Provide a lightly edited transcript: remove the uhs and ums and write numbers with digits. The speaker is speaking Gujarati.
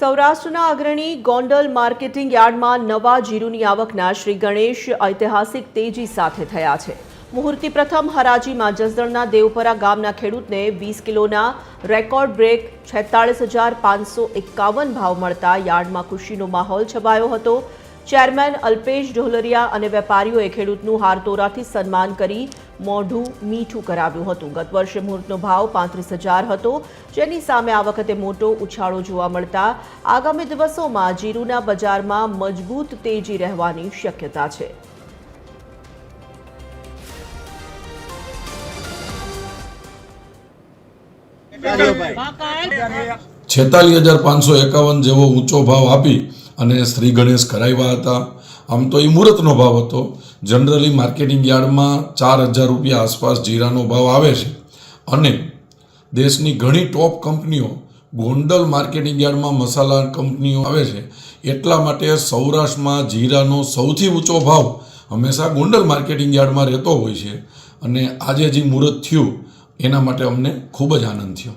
સૌરાષ્ટ્રના અગ્રણી ગોંડલ માર્કેટિંગ યાર્ડમાં નવા જીરુની આવકના શ્રી ગણેશ ઐતિહાસિક તેજી સાથે થયા છે। મુહૂર્તે પ્રથમ હરાજીમાં જસદણના દેવપરા ગામના ખેડૂતને 20 કિલોના રેકોર્ડ બ્રેક 46,551 ભાવ મળતા યાર્ડમાં ખુશીનો માહોલ છવાયો હતો। ચેરમેન અલ્પેશ ઢોલરિયા અને વેપારીઓએ ખેડૂતનું હારતોરાથી સન્માન કરી મોઢું મીઠું કરાવ્યું હતું। ગત વર્ષે મુહૂર્તનો ભાવ 35,000 હતો, જેની સામે આ વખતે મોટો ઉછાળો જોવા મળતા આગામી દિવસોમાં જીરુના બજારમાં મજબૂત તેજી રહેવાની શક્યતા છે। 46,551 જેવો ઊંચો ભાવ આપી અને શ્રી ગણેશ કરાવ્યા હતા। આમ તો એ મુહૂર્તનો ભાવ હતો। જનરલી માર્કેટિંગ યાર્ડમાં 4,000 રૂપિયા આસપાસ જીરાનો ભાવ આવે છે અને દેશની ઘણી ટોપ કંપનીઓ ગોંડલ માર્કેટિંગ યાર્ડમાં મસાલા કંપનીઓ આવે છે, એટલા માટે સૌરાષ્ટ્રમાં જીરાનો સૌથી ઊંચો ભાવ હંમેશા ગોંડલ માર્કેટિંગ યાર્ડમાં રહેતો હોય છે અને આજે જે મુહૂર્ત થયું એના માટે અમને ખૂબ જ આનંદ થયો।